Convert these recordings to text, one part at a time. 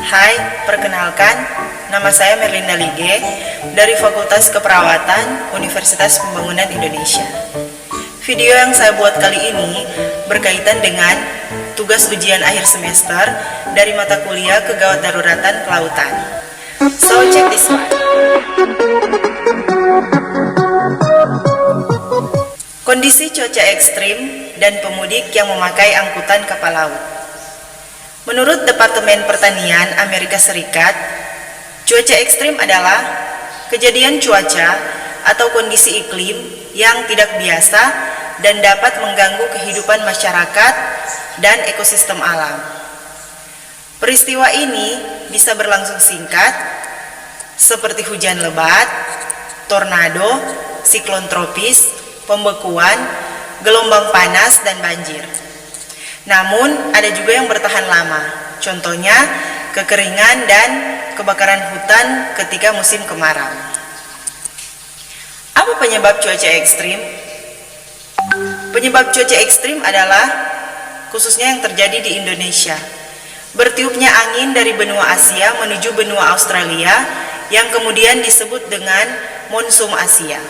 Hai, perkenalkan, nama saya Merlinda Lige dari Fakultas Keperawatan Universitas Pembangunan Indonesia. Video yang saya buat kali ini berkaitan dengan tugas ujian akhir semester dari mata kuliah Kegawat Daruratan Kelautan. So check this one. Kondisi cuaca ekstrim dan pemudik yang memakai angkutan kapal laut. Menurut Departemen Pertanian Amerika Serikat, cuaca ekstrim adalah kejadian cuaca atau kondisi iklim yang tidak biasa dan dapat mengganggu kehidupan masyarakat dan ekosistem alam. Peristiwa ini bisa berlangsung singkat, seperti hujan lebat, tornado, siklon tropis, pembekuan, gelombang panas, dan banjir. Namun, ada juga yang bertahan lama, contohnya kekeringan dan kebakaran hutan ketika musim kemarau. Apa penyebab cuaca ekstrim? Penyebab cuaca ekstrim adalah khususnya yang terjadi di Indonesia. Bertiupnya angin dari benua Asia menuju benua Australia yang kemudian disebut dengan monsoon Asia.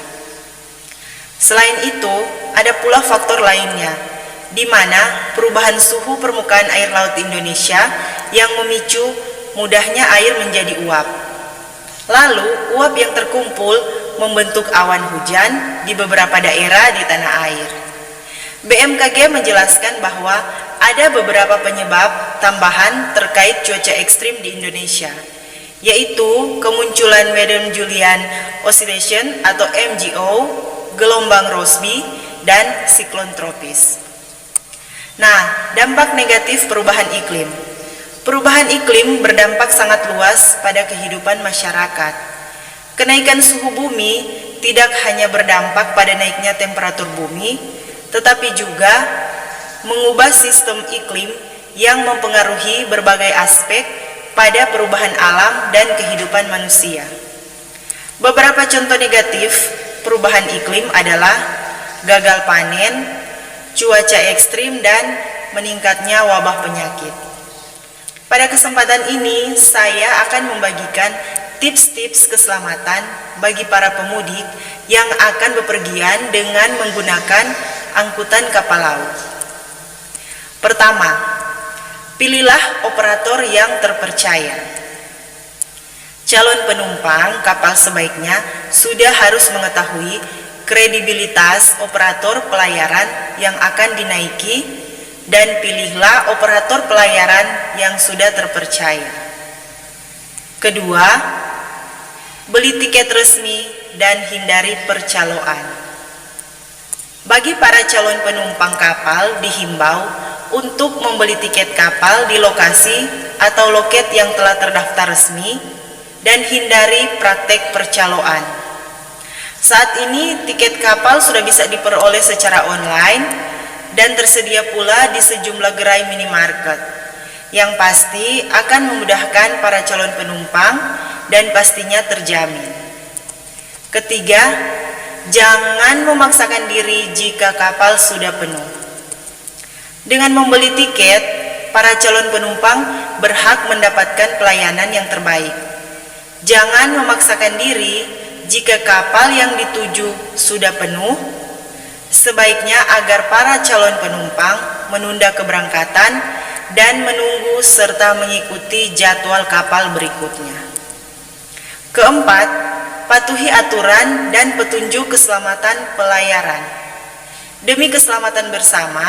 Selain itu, ada pula faktor lainnya, di mana perubahan suhu permukaan air laut Indonesia yang memicu mudahnya air menjadi uap. Lalu, uap yang terkumpul membentuk awan hujan di beberapa daerah di tanah air. BMKG menjelaskan bahwa ada beberapa penyebab tambahan terkait cuaca ekstrim di Indonesia, yaitu kemunculan Madden-Julian Oscillation atau MJO, gelombang Rossby, dan siklon tropis. Nah, dampak negatif perubahan iklim. Perubahan iklim berdampak sangat luas pada kehidupan masyarakat. Kenaikan suhu bumi tidak hanya berdampak pada naiknya temperatur bumi, tetapi juga mengubah sistem iklim yang mempengaruhi berbagai aspek pada perubahan alam dan kehidupan manusia. Beberapa contoh negatif perubahan iklim adalah gagal panen, cuaca ekstrim, dan meningkatnya wabah penyakit. Pada kesempatan ini, saya akan membagikan tips-tips keselamatan bagi para pemudik yang akan bepergian dengan menggunakan angkutan kapal laut. Pertama, pilihlah operator yang terpercaya. Calon penumpang kapal sebaiknya sudah harus mengetahui kredibilitas operator pelayaran yang akan dinaiki dan pilihlah operator pelayaran yang sudah terpercaya. Kedua, beli tiket resmi dan hindari percaloan. Bagi para calon penumpang kapal dihimbau untuk membeli tiket kapal di lokasi atau loket yang telah terdaftar resmi dan hindari praktek percaloan. Saat ini tiket kapal sudah bisa diperoleh secara online dan tersedia pula di sejumlah gerai minimarket yang pasti akan memudahkan para calon penumpang dan pastinya terjamin. Ketiga, jangan memaksakan diri jika kapal sudah penuh. Dengan membeli tiket, para calon penumpang berhak mendapatkan pelayanan yang terbaik. Jangan memaksakan diri jika kapal yang dituju sudah penuh. Sebaiknya agar para calon penumpang menunda keberangkatan dan menunggu serta mengikuti jadwal kapal berikutnya. Keempat, patuhi aturan dan petunjuk keselamatan pelayaran. Demi keselamatan bersama,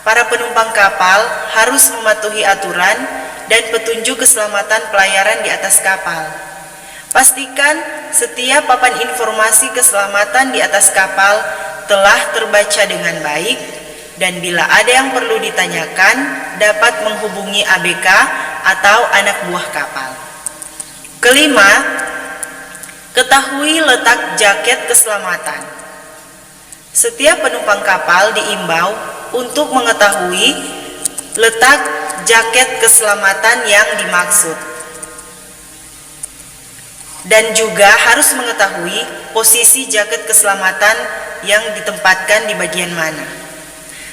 para penumpang kapal harus mematuhi aturan dan petunjuk keselamatan pelayaran di atas kapal. Pastikan setiap papan informasi keselamatan di atas kapal telah terbaca dengan baik, dan bila ada yang perlu ditanyakan dapat menghubungi ABK atau anak buah kapal. Kelima, ketahui letak jaket keselamatan. Setiap penumpang kapal diimbau untuk mengetahui letak jaket keselamatan yang dimaksud, dan juga harus mengetahui posisi jaket keselamatan yang ditempatkan di bagian mana.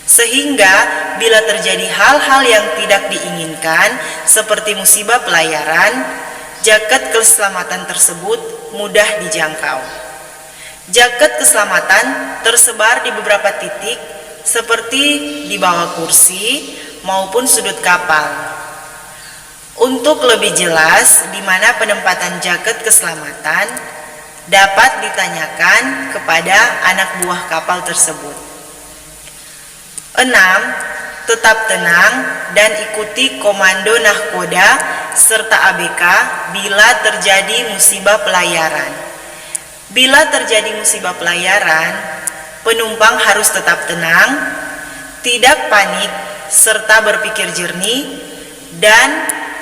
Sehingga bila terjadi hal-hal yang tidak diinginkan seperti musibah pelayaran, jaket keselamatan tersebut mudah dijangkau. Jaket keselamatan tersebar di beberapa titik seperti di bawah kursi maupun sudut kapal. Untuk lebih jelas di mana penempatan jaket keselamatan dapat ditanyakan kepada anak buah kapal tersebut. 6. Tetap tenang dan ikuti komando nahkoda serta ABK bila terjadi musibah pelayaran. Bila terjadi musibah pelayaran, penumpang harus tetap tenang, tidak panik, serta berpikir jernih, dan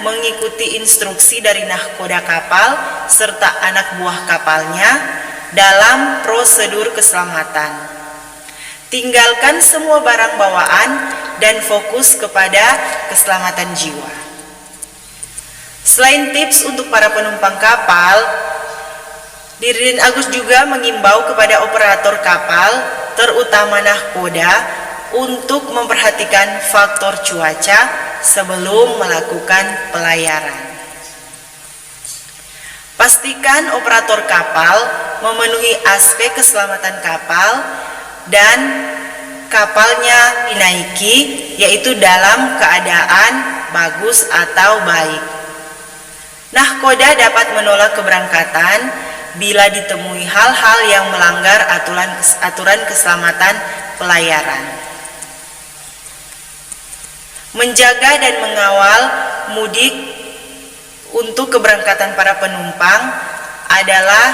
mengikuti instruksi dari nahkoda kapal serta anak buah kapalnya dalam prosedur keselamatan. Tinggalkan semua barang bawaan dan fokus kepada keselamatan jiwa. Selain tips untuk para penumpang kapal, Dirjen Agus juga mengimbau kepada operator kapal, terutama nahkoda, untuk memperhatikan faktor cuaca sebelum melakukan pelayaran. Pastikan operator kapal memenuhi aspek keselamatan kapal dan kapalnya dinaiki, yaitu dalam keadaan bagus atau baik. Nahkoda dapat menolak keberangkatan bila ditemui hal-hal yang melanggar aturan keselamatan pelayaran. Menjaga dan mengawal mudik untuk keberangkatan para penumpang adalah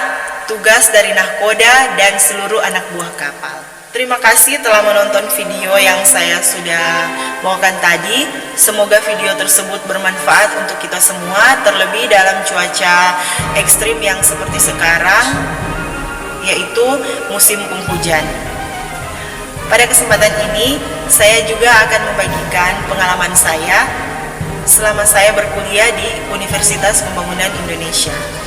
tugas dari nahkoda dan seluruh anak buah kapal. Terima kasih telah menonton video yang saya sudah bawakan tadi. Semoga video tersebut bermanfaat untuk kita semua, terlebih dalam cuaca ekstrim yang seperti sekarang, yaitu musim penghujan. Pada kesempatan ini, saya juga akan membagikan pengalaman saya selama saya berkuliah di Universitas Pembangunan Indonesia.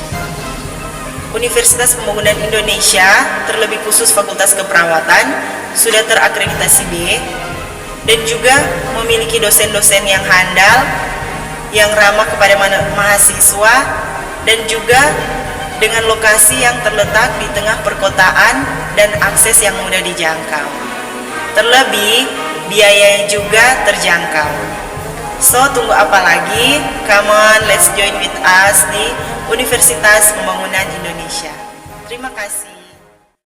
Universitas Pembangunan Indonesia, terlebih khusus Fakultas Keperawatan, sudah terakreditasi B dan juga memiliki dosen-dosen yang handal, yang ramah kepada mahasiswa, dan juga dengan lokasi yang terletak di tengah perkotaan dan akses yang mudah dijangkau. Terlebih, biayanya juga terjangkau. So, tunggu apa lagi? Come on, let's join with us di Universitas Pembangunan Indonesia. Terima kasih.